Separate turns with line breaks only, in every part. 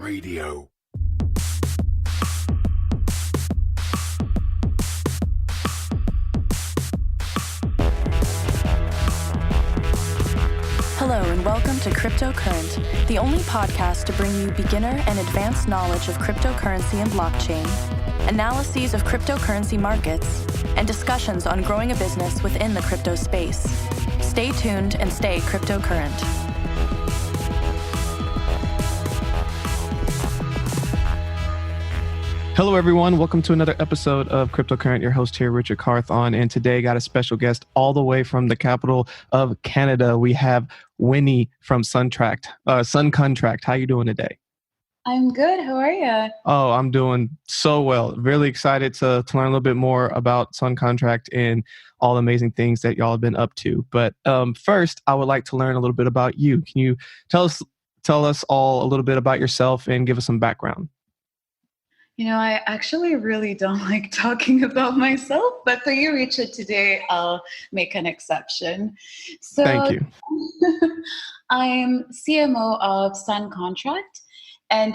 Radio.
Hello and welcome to Crypto Current, the only podcast to bring you beginner and advanced knowledge of cryptocurrency and blockchain, analyses of cryptocurrency markets, and discussions on growing a business within the crypto space. Stay tuned and stay crypto current.
Hello, everyone. Welcome to another episode of Crypto Current. Your host here, Richard Carthon, and today got a special guest all the way from the capital of Canada. We have Winnie from SunContract. How you doing today?
I'm good. How are you?
Oh, I'm doing so well. Really excited to learn a little bit more about SunContract and all the amazing things that y'all have been up to. But first, I would like to learn a little bit about you. Can you tell us all a little bit about yourself and give us some background?
You know, I actually really don't like talking about myself, but for you, Richard, today I'll make an exception. So,
thank you.
I'm CMO of SunContract. And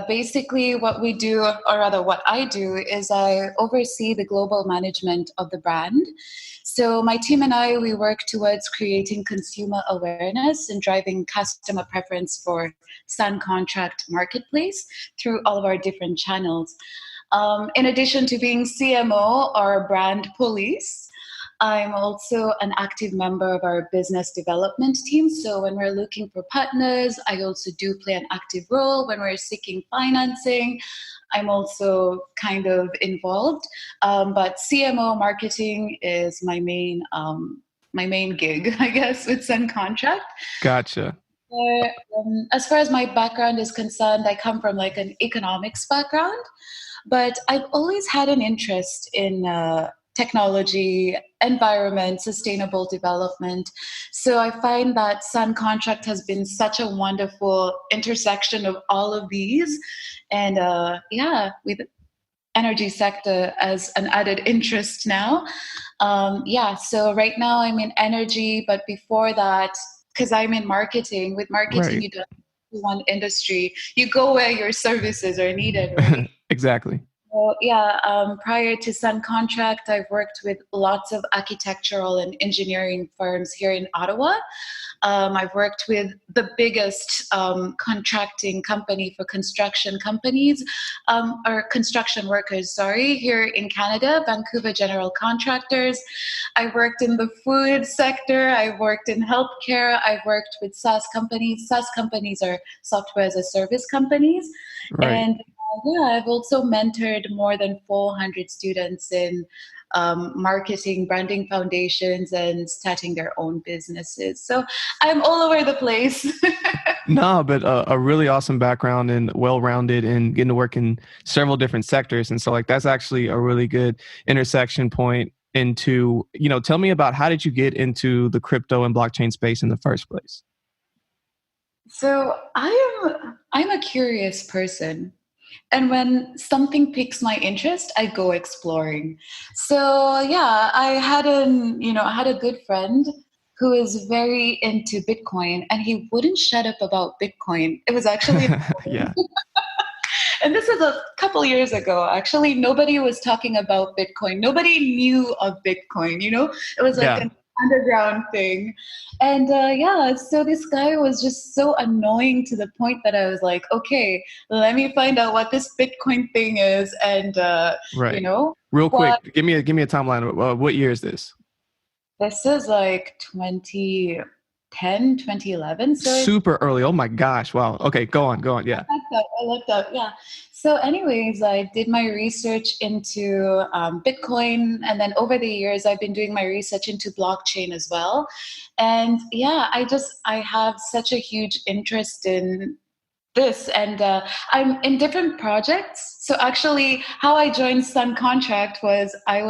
basically what we do, or rather what I do, is I oversee the global management of the brand. So my team and I, we work towards creating consumer awareness and driving customer preference for SunContract Marketplace through all of our different channels. In addition to being CMO or brand police, I'm also an active member of our business development team. So when we're looking for partners, I also do play an active role. When we're seeking financing, I'm also kind of involved. But CMO marketing is my main gig, I guess, with SunContract.
Gotcha.
As far as my background is concerned, I come from like an economics background, but I've always had an interest in technology, environment, sustainable development. So I find that SunContract has been such a wonderful intersection of all of these. And with energy sector as an added interest now. So right now I'm in energy, but before that, because I'm in marketing, with marketing,
Right.
You don't do one industry. You go where your services are needed, right?
Exactly.
So, prior to SunContract, I've worked with lots of architectural and engineering firms here in Ottawa. I've worked with the biggest contracting company for construction companies, or construction workers, here in Canada, Vancouver General Contractors. I've worked in the food sector. I've worked in healthcare. I've worked with SaaS companies. SaaS companies are software as a service companies.
Right.
And I've also mentored more than 400 students in marketing, branding foundations, and starting their own businesses. So I'm all over the place.
No, but a really awesome background and well-rounded and getting to work in several different sectors. And so that's actually a really good intersection point into, tell me about how did you get into the crypto and blockchain space in the first place?
So I'm a curious person. And when something piques my interest, I go exploring. So I had a good friend who is very into Bitcoin, and he wouldn't shut up about Bitcoin. It was actually
Yeah.
And this was a couple years ago. Actually, nobody was talking about Bitcoin. Nobody knew of Bitcoin. It was like an underground thing. And so this guy was just so annoying to the point that I was like, okay, let me find out what this Bitcoin thing is. And,
right. Real quick, give me a timeline. What year is this?
This is like 2010, 2011. So
super early. Oh my gosh. Wow. Okay. Go on. Yeah.
I looked up. Yeah. So anyways, I did my research into Bitcoin. And then over the years, I've been doing my research into blockchain as well. And I have such a huge interest in this. And I'm in different projects. So actually how I joined SunContract was I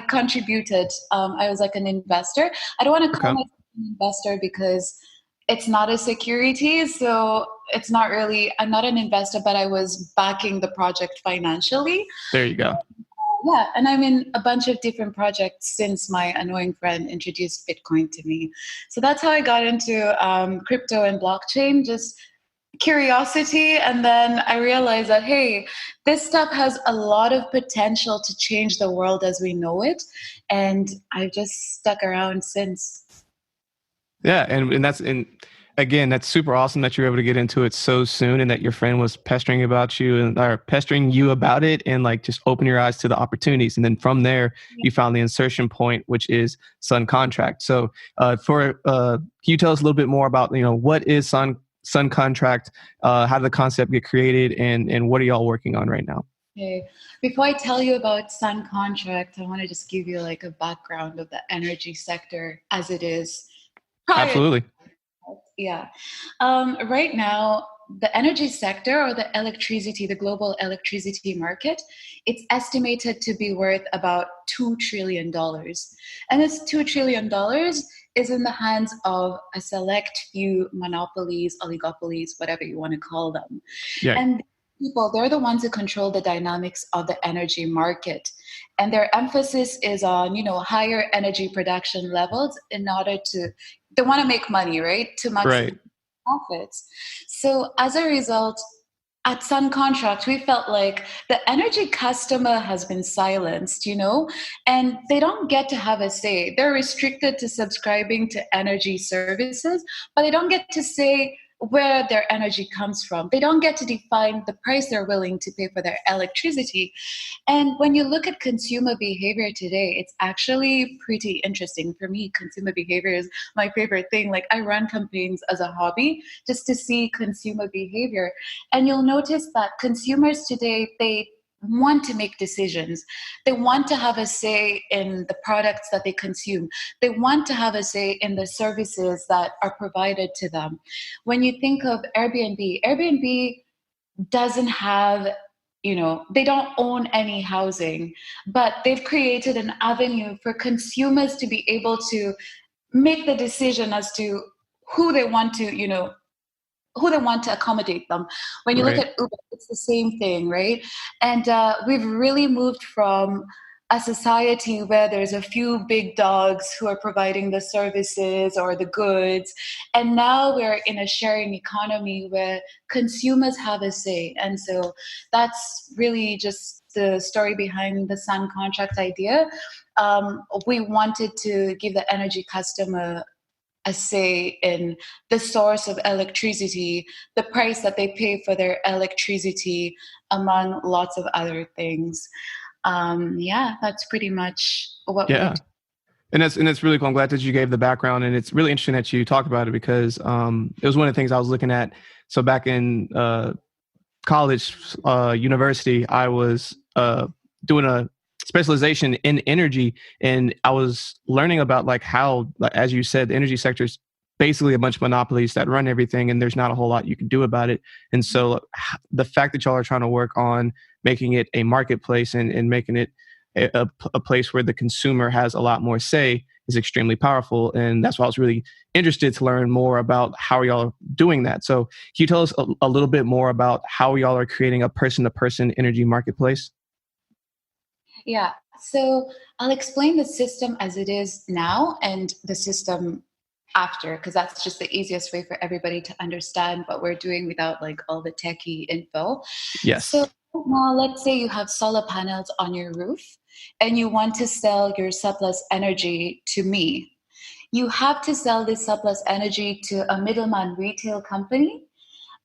contributed. I was like an investor. I don't want to call myself an investor because it's not a security. So it's not really, I'm not an investor, but I was backing the project financially.
There you go.
Yeah, and I'm in a bunch of different projects since my annoying friend introduced Bitcoin to me. So that's how I got into crypto and blockchain, just curiosity, and then I realized that, hey, this stuff has a lot of potential to change the world as we know it, and I've just stuck around since.
Yeah, and again, that's super awesome that you're able to get into it so soon, and that your friend was pestering about you and or pestering you about it, and like just open your eyes to the opportunities, and then from there you found the insertion point, which is SunContract. So, can you tell us a little bit more about what is SunContract? How did the concept get created, and what are y'all working on right now?
Okay. Before I tell you about SunContract, I want to just give you like a background of the energy sector as it is prior.
Absolutely.
Yeah. Right now, the energy sector or the electricity, the global electricity market, it's estimated to be worth about $2 trillion. And this $2 trillion is in the hands of a select few monopolies, oligopolies, whatever you want to call them.
Yeah.
And people, they're the ones who control the dynamics of the energy market. And their emphasis is on, higher energy production levels in order to, they want to make money, right? To maximize profits. So as a result, at SunContract, we felt like the energy customer has been silenced, and they don't get to have a say. They're restricted to subscribing to energy services, but they don't get to say where their energy comes from. They don't get to define the price they're willing to pay for their electricity. And when you look at consumer behavior today, it's actually pretty interesting. For me, consumer behavior is my favorite thing. Like, I run campaigns as a hobby just to see consumer behavior. And you'll notice that consumers today, they want to make decisions. They want to have a say in the products that they consume. They want to have a say in the services that are provided to them. When you think of Airbnb doesn't have, they don't own any housing, but they've created an avenue for consumers to be able to make the decision as to who they want to, who they want to accommodate them. When you look at Uber, it's the same thing, right? And we've really moved from a society where there's a few big dogs who are providing the services or the goods. And now we're in a sharing economy where consumers have a say. And so that's really just the story behind the SunContract idea. We wanted to give the energy customer a say in the source of electricity, the price that they pay for their electricity, among lots of other things. That's pretty much what we do.
And it's really cool. I'm glad that you gave the background, and it's really interesting that you talk about it because it was one of the things I was looking at. So back in college, university, I was doing a specialization in energy, and I was learning about like how, as you said, the energy sector is basically a bunch of monopolies that run everything, and there's not a whole lot you can do about it. And so the fact that y'all are trying to work on making it a marketplace and making it a place where the consumer has a lot more say is extremely powerful. And that's why I was really interested to learn more about how y'all are doing that. So can you tell us a little bit more about how y'all are creating a person-to-person energy marketplace?
Yeah, so I'll explain the system as it is now and the system after, because that's just the easiest way for everybody to understand what we're doing without like all the techie info.
Yes.
So now let's say you have solar panels on your roof and you want to sell your surplus energy to me. You have to sell this surplus energy to a middleman retail company.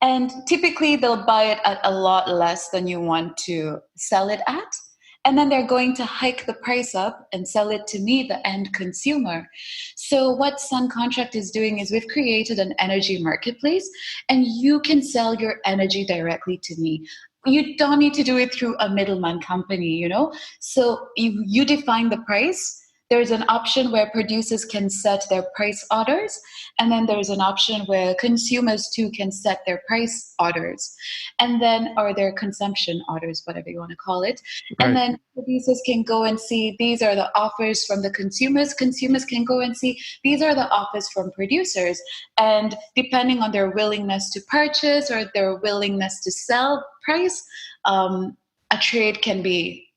And typically they'll buy it at a lot less than you want to sell it at. And then they're going to hike the price up and sell it to me, the end consumer. So what SunContract is doing is we've created an energy marketplace, and you can sell your energy directly to me. You don't need to do it through a middleman company, So you define the price. There's an option where producers can set their price orders, and then there's an option where consumers too can set their price orders, and then, or their consumption orders, whatever you want to call it.
Right.
And then producers can go and see these are the offers from the consumers. Consumers can go and see these are the offers from producers. And depending on their willingness to purchase or their willingness to sell price, a trade can be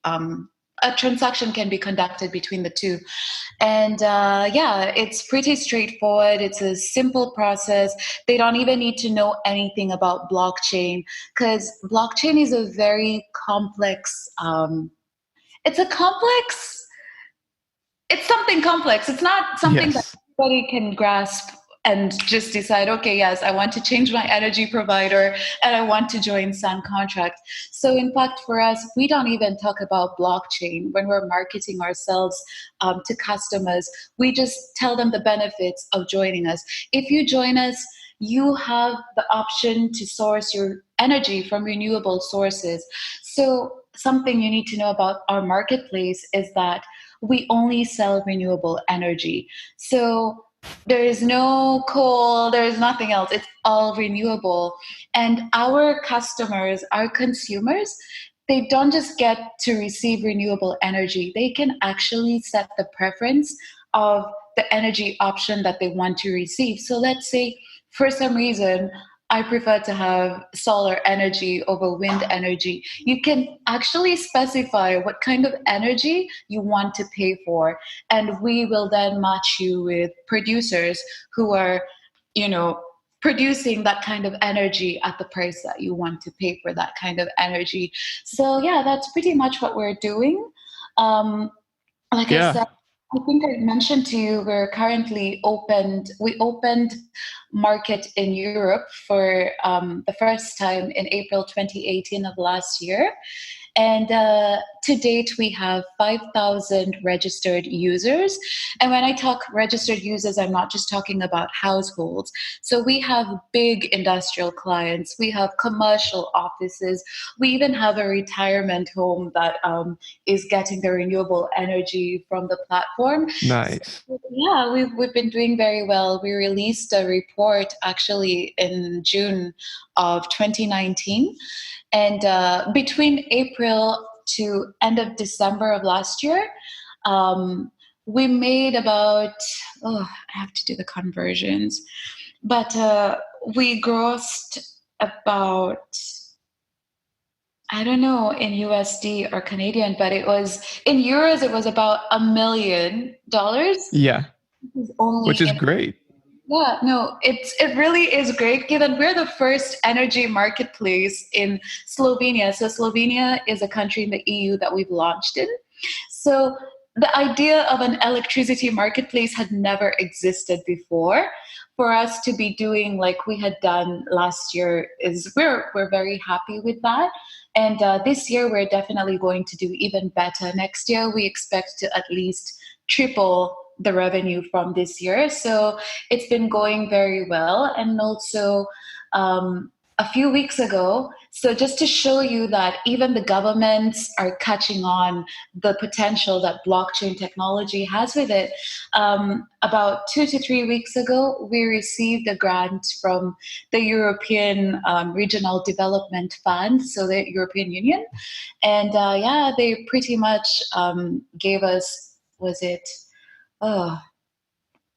a transaction can be conducted between the two. And it's pretty straightforward. It's a simple process. They don't even need to know anything about blockchain, because blockchain is a very complex, it's something complex. It's not something that
Yes.
everybody can grasp and just decide, okay, yes, I want to change my energy provider and I want to join SunContract. So in fact, for us, we don't even talk about blockchain when we're marketing ourselves to customers. We just tell them the benefits of joining us. If you join us, you have the option to source your energy from renewable sources. So something you need to know about our marketplace is that we only sell renewable energy. So there is no coal, there is nothing else. It's all renewable. And our customers, our consumers, they don't just get to receive renewable energy. They can actually set the preference of the energy option that they want to receive. So let's say for some reason, I prefer to have solar energy over wind energy. You can actually specify what kind of energy you want to pay for, and we will then match you with producers who are, producing that kind of energy at the price that you want to pay for that kind of energy. So yeah, that's pretty much what we're doing. Like I
Yeah.
said, I think I mentioned to you we opened market in Europe for the first time in April 2018 of last year. And to date, we have 5,000 registered users. And when I talk registered users, I'm not just talking about households. So we have big industrial clients. We have commercial offices. We even have a retirement home that is getting the renewable energy from the platform.
Nice.
So, yeah, we've been doing very well. We released a report actually in June of 2019. And between April to end of December of last year, we made about, I have to do the conversions, but we grossed about, I don't know in USD or Canadian, but it was in euros, it was about $1 million.
Yeah.
Only
Which is
in
great.
Yeah, no, it really is great given we're the first energy marketplace in Slovenia. So Slovenia is a country in the EU that we've launched in. So the idea of an electricity marketplace had never existed before. For us to be doing like we had done last year is we're very happy with that. And this year we're definitely going to do even better. Next year we expect to at least triple the revenue from this year. So it's been going very well. And also a few weeks ago, so just to show you that even the governments are catching on the potential that blockchain technology has with it, about 2 to 3 weeks ago, we received a grant from the European Regional Development Fund, so the European Union. And they pretty much gave us, oh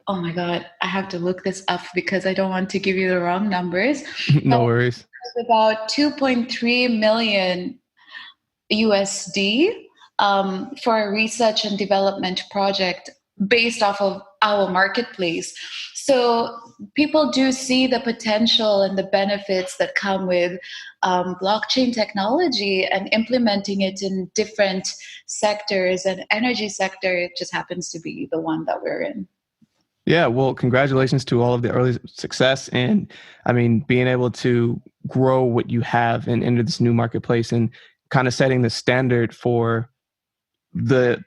my God, I have to look this up because I don't want to give you the wrong numbers.
No worries.
About 2.3 million USD for a research and development project based off of our marketplace. So people do see the potential and the benefits that come with blockchain technology and implementing it in different sectors, and energy sector, it just happens to be the one that we're in.
Yeah, well, congratulations to all of the early success, and I mean, being able to grow what you have and enter this new marketplace and kind of setting the standard for the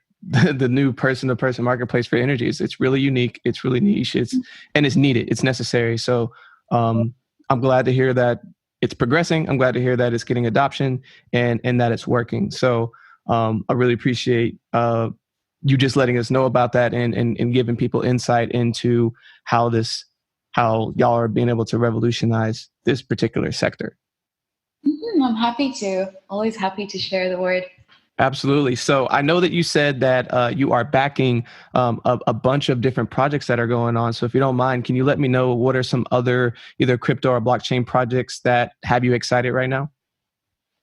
new person-to-person marketplace for energy. It's really unique. It's really niche. It's needed. It's necessary. So I'm glad to hear that it's progressing. I'm glad to hear that it's getting adoption and that it's working. So I really appreciate you just letting us know about that and giving people insight into how y'all are being able to revolutionize this particular sector.
I'm happy to. Always happy to share the word.
Absolutely. So I know that you said that you are backing a bunch of different projects that are going on. So if you don't mind, can you let me know what are some other either crypto or blockchain projects that have you excited right now?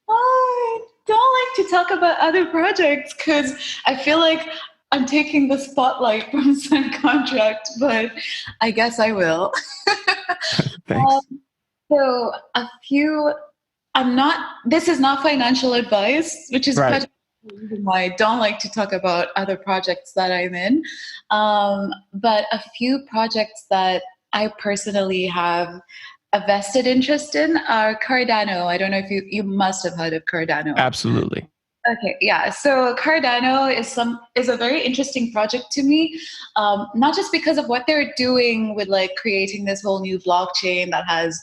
I don't like to talk about other projects because I feel like I'm taking the spotlight from SunContract, but I guess I will.
Thanks.
So this is not financial advice, which is part
Right.
of the reason why I don't like to talk about other projects that I'm in. But a few projects that I personally have a vested interest in are Cardano. I don't know if you must have heard of Cardano.
Absolutely.
Okay, yeah. So Cardano is a very interesting project to me, not just because of what they're doing with like creating this whole new blockchain that has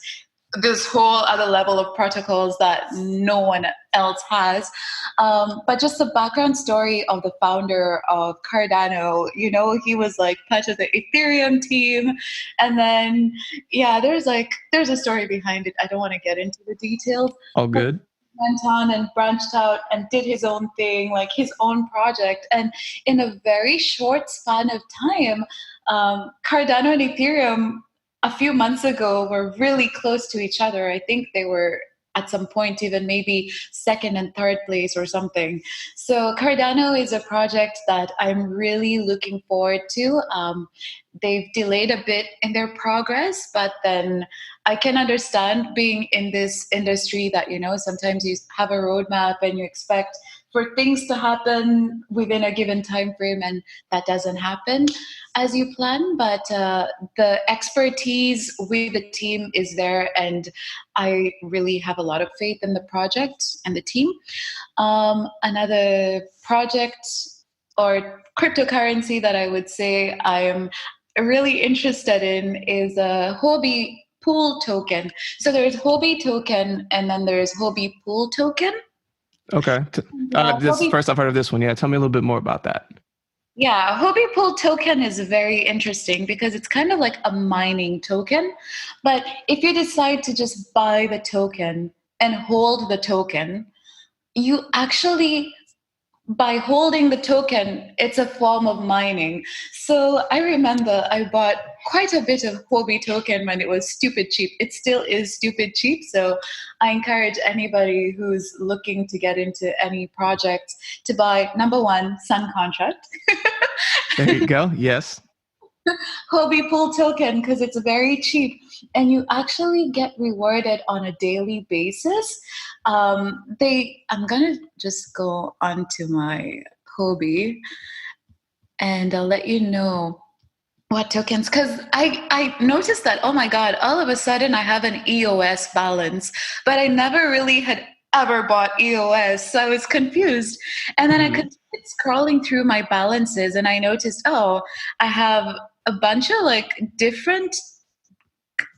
this whole other level of protocols that no one else has, but just the background story of the founder of Cardano. You know, he was like part of the Ethereum team, and then there's a story behind it. I don't want to get into the details.
All good.
Went on and branched out and did his own thing, like his own project. And in a very short span of time, Cardano and Ethereum a few months ago were really close to each other. I think they were at some point even maybe second and third place or something. So Cardano is a project that I'm really looking forward to. They've delayed a bit in their progress, but then I can understand being in this industry that, you know, sometimes you have a roadmap and you expect for things to happen within a given time frame, and that doesn't happen as you plan. But the expertise with the team is there, and I really have a lot of faith in the project and the team. Another project or cryptocurrency that I would say I am really interested in is a Huobi Pool Token. So there's Huobi Token, and then there's Huobi Pool Token.
Okay. This is first I've heard of this one. Yeah. Tell me a little bit more about that.
Yeah, Huobi Pool Token is very interesting because it's kind of like a mining token. But if you decide to just buy the token and hold the token, you actually, by holding the token, it's a form of mining. So I remember I bought quite a bit of Huobi token when it was stupid cheap. It still is stupid cheap. So I encourage anybody who's looking to get into any project to buy, number one, SunContract.
There you go. Yes.
Huobi Pool Token, because it's very cheap and you actually get rewarded on a daily basis. I'm gonna just go onto my Huobi and I'll let you know what tokens, because I noticed that, oh my God, all of a sudden I have an EOS balance, but I never really had ever bought EOS, so I was confused. And then I continued scrolling through my balances and I noticed, oh, I have a bunch of like different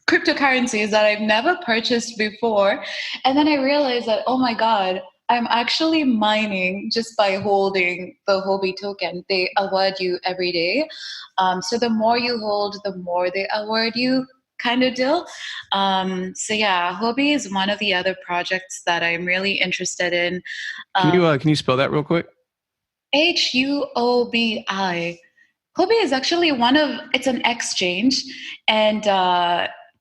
cryptocurrencies that I've never purchased before. And then I realized that, oh my God, I'm actually mining just by holding the Huobi token. They award you every day. So the more you hold, the more they award you, kind of deal. So yeah, Huobi is one of the other projects that I'm really interested in.
Can you spell that real quick?
Huobi. Huobi is actually it's an exchange, and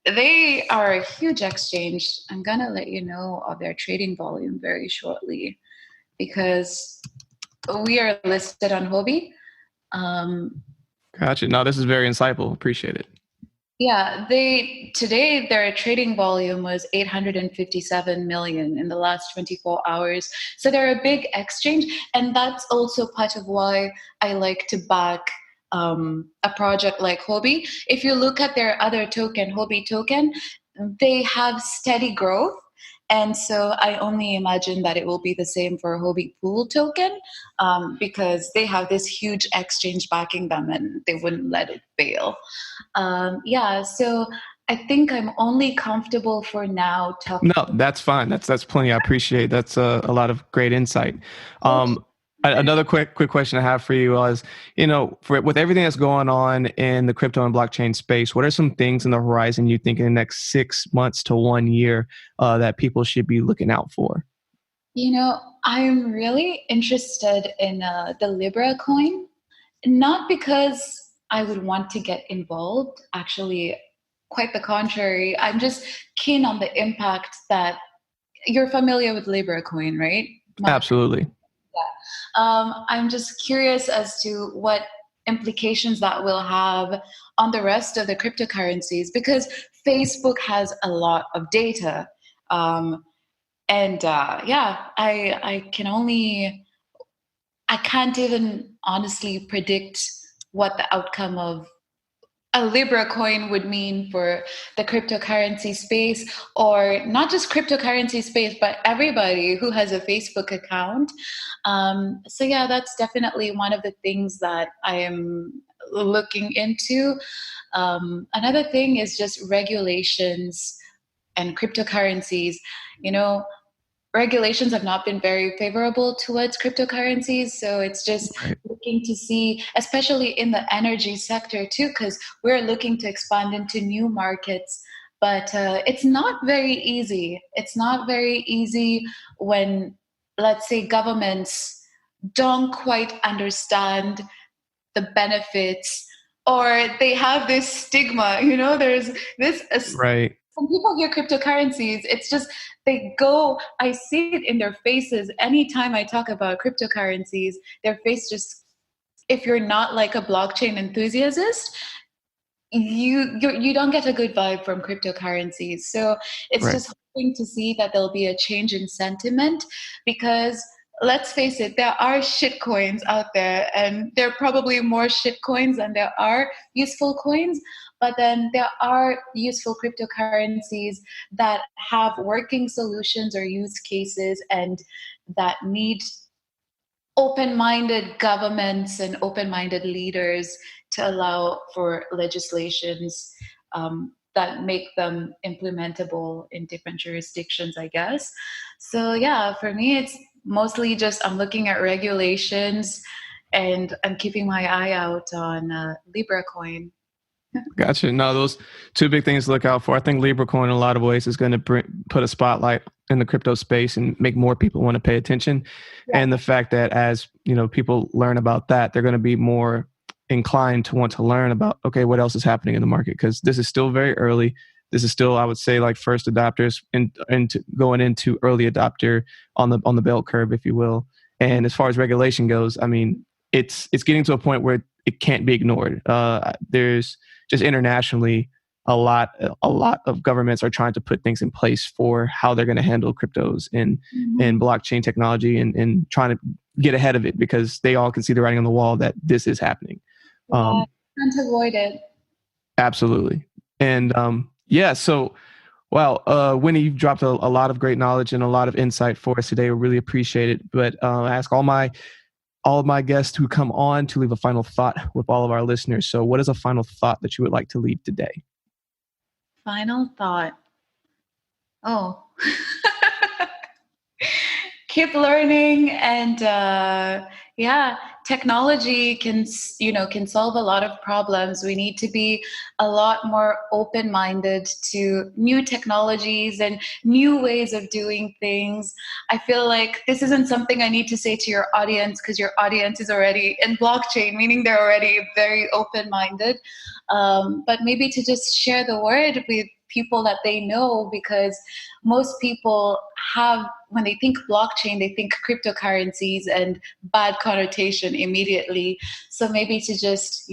they are a huge exchange. I'm going to let you know of their trading volume very shortly because we are listed on Huobi.
Gotcha. No, this is very insightful. Appreciate it.
Yeah, today their trading volume was 857 million in the last 24 hours. So they're a big exchange, and that's also part of why I like to back a project like Huobi. If you look at their other token, Huobi Token, they have steady growth. And so I only imagine that it will be the same for Huobi Pool Token because they have this huge exchange backing them and they wouldn't let it fail. So I think I'm only comfortable for now talking.
No, that's fine. That's plenty. I appreciate that's a lot of great insight. Another quick question I have for you is, with everything that's going on in the crypto and blockchain space, what are some things in the horizon you think in the next 6 months to 1 year that people should be looking out for?
I'm really interested in the Libra coin, not because I would want to get involved. Actually, quite the contrary. I'm just keen on the impact that you're familiar with Libra coin, right?
Absolutely.
I'm just curious as to what implications that will have on the rest of the cryptocurrencies, because Facebook has a lot of data. I can't even honestly predict what the outcome of a Libra coin would mean for the cryptocurrency space, or not just cryptocurrency space, but everybody who has a Facebook account. So yeah, that's definitely one of the things that I am looking into. Another thing is just regulations and cryptocurrencies. You know, regulations have not been very favorable towards cryptocurrencies. So it's just
Right.
looking to see, especially in the energy sector too, because we're looking to expand into new markets. But it's not very easy. It's not very easy when, let's say, governments don't quite understand the benefits, or they have this stigma. There's this
Right.
when people hear cryptocurrencies, it's just I see it in their faces. Anytime I talk about cryptocurrencies, their face just, if you're not like a blockchain enthusiast, you don't get a good vibe from cryptocurrencies. So it's
Right.
just hoping to see that there'll be a change in sentiment, because let's face it, there are shit coins out there, and there are probably more shit coins than there are useful coins. But then there are useful cryptocurrencies that have working solutions or use cases, and that need open-minded governments and open-minded leaders to allow for legislations that make them implementable in different jurisdictions, I guess. So yeah, for me, it's mostly just I'm looking at regulations, and I'm keeping my eye out on Libra coin.
Gotcha. No, those two big things to look out for. I think Libra Coin, in a lot of ways, is going to put a spotlight in the crypto space and make more people want to pay attention.
Yeah.
And the fact that as people learn about that, they're going to be more inclined to want to learn about, okay, what else is happening in the market? Because this is still very early. This is still, I would say, like first adopters and going into early adopter on the bell curve, if you will. And as far as regulation goes, I mean, it's getting to a point where it can't be ignored. There's just internationally, a lot of governments are trying to put things in place for how they're going to handle cryptos and blockchain technology, and trying to get ahead of it, because they all can see the writing on the wall that this is happening.
Can't avoid it.
Absolutely. And so wow, Winnie, you've dropped a lot of great knowledge and a lot of insight for us today. We really appreciate it. But I ask all of my guests who come on to leave a final thought with all of our listeners. So what is a final thought that you would like to leave today?
Final thought. Oh, keep learning, and technology can solve a lot of problems. We need to be a lot more open-minded to new technologies and new ways of doing things. I feel like this isn't something I need to say to your audience, because your audience is already in blockchain, meaning they're already very open-minded. But maybe to just share the word with people that they know, because most people have, when they think blockchain, they think cryptocurrencies and bad connotation immediately. So maybe to just,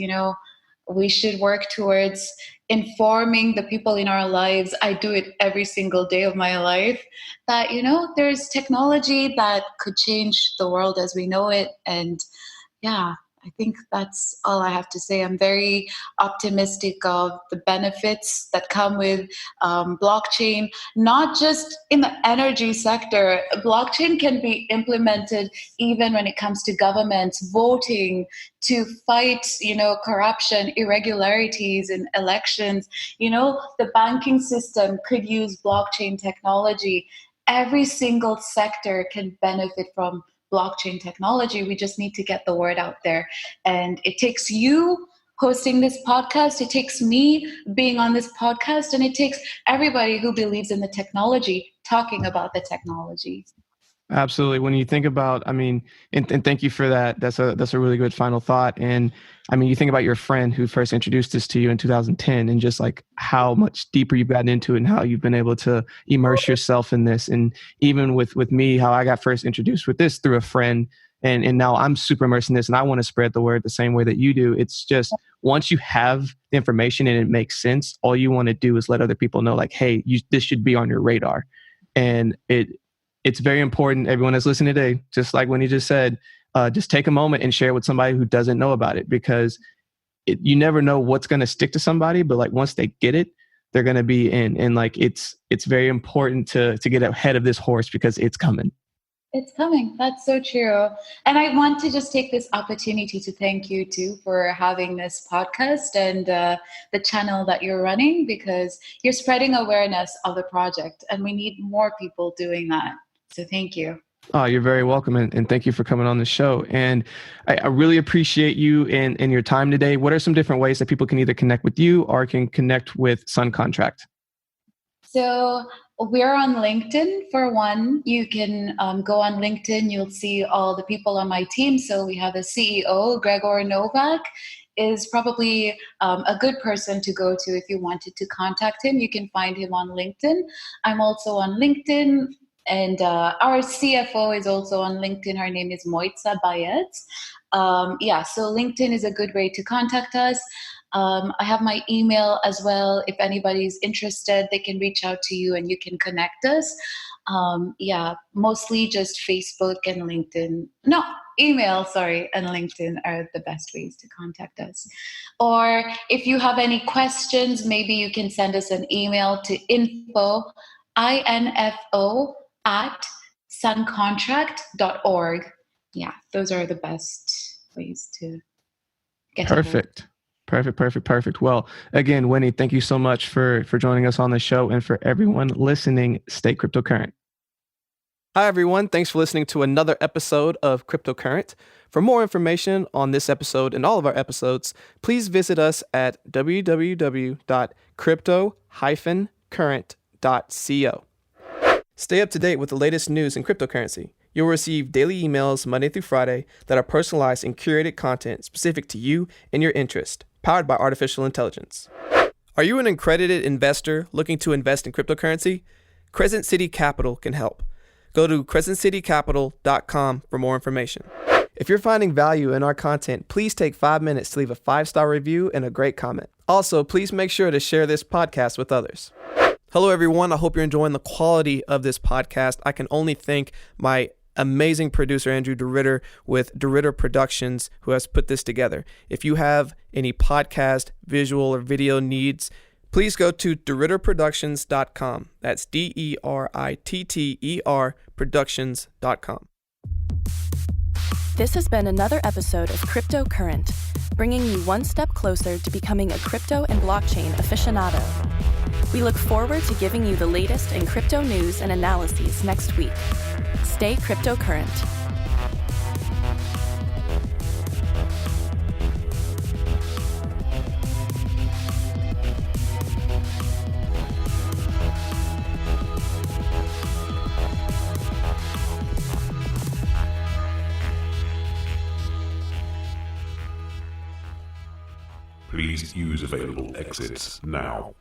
we should work towards informing the people in our lives. I do it every single day of my life, that, there's technology that could change the world as we know it. And yeah, I think that's all I have to say. I'm very optimistic of the benefits that come with blockchain, not just in the energy sector. Blockchain can be implemented even when it comes to governments, voting, to fight, corruption, irregularities in elections. The banking system could use blockchain technology. Every single sector can benefit from blockchain technology. We just need to get the word out there. And it takes you hosting this podcast, it takes me being on this podcast, and it takes everybody who believes in the technology talking about the technology.
Absolutely. When you think about, I mean, and thank you for that. That's a really good final thought. And I mean, you think about your friend who first introduced this to you in 2010 and just like how much deeper you've gotten into it and how you've been able to immerse yourself in this. And even with me, how I got first introduced with this through a friend. And now I'm super immersed in this and I want to spread the word the same way that you do. It's just once you have the information and it makes sense, all you want to do is let other people know like, hey, this should be on your radar. And it's very important. Everyone that's listening today, just like when he just said, just take a moment and share it with somebody who doesn't know about it, because you never know what's going to stick to somebody. But like once they get it, they're going to be in. And like it's very important to get ahead of this horse because it's coming.
It's coming. That's so true. And I want to just take this opportunity to thank you too for having this podcast and the channel that you're running, because you're spreading awareness of the project and we need more people doing that. So thank you.
Oh, you're very welcome. And thank you for coming on the show. And I really appreciate you and your time today. What are some different ways that people can either connect with you or can connect with SunContract?
So we're on LinkedIn for one. You can go on LinkedIn. You'll see all the people on my team. So we have a CEO, Gregor Novak, is probably a good person to go to if you wanted to contact him. You can find him on LinkedIn. I'm also on LinkedIn. And our CFO is also on LinkedIn. Her name is Moitza Bayet. So LinkedIn is a good way to contact us. I have my email as well. If anybody's interested, they can reach out to you and you can connect us. Mostly just Facebook and LinkedIn. No, email, and LinkedIn are the best ways to contact us. Or if you have any questions, maybe you can send us an email to info at SunContract.org. Yeah, those are the best ways to get
Perfect. Well, again, Winnie, thank you so much for joining us on the show, and for everyone listening, stay cryptocurrent. Hi, everyone. Thanks for listening to another episode of Cryptocurrent. For more information on this episode and all of our episodes, please visit us at www.crypto-current.co. Stay up to date with the latest news in cryptocurrency. You'll receive daily emails Monday through Friday that are personalized and curated content specific to you and your interest, powered by artificial intelligence. Are you an accredited investor looking to invest in cryptocurrency? Crescent City Capital can help. Go to crescentcitycapital.com for more information. If you're finding value in our content, please take 5 minutes to leave a 5-star review and a great comment. Also, please make sure to share this podcast with others. Hello, everyone. I hope you're enjoying the quality of this podcast. I can only thank my amazing producer, Andrew DeRitter, with DeRitter Productions, who has put this together. If you have any podcast, visual, or video needs, please go to DeRitterProductions.com. That's DERITTER Productions.com.
This has been another episode of Cryptocurrent, bringing you one step closer to becoming a crypto and blockchain aficionado. We look forward to giving you the latest in crypto news and analyses next week. Stay cryptocurrent.
Please use available exits now.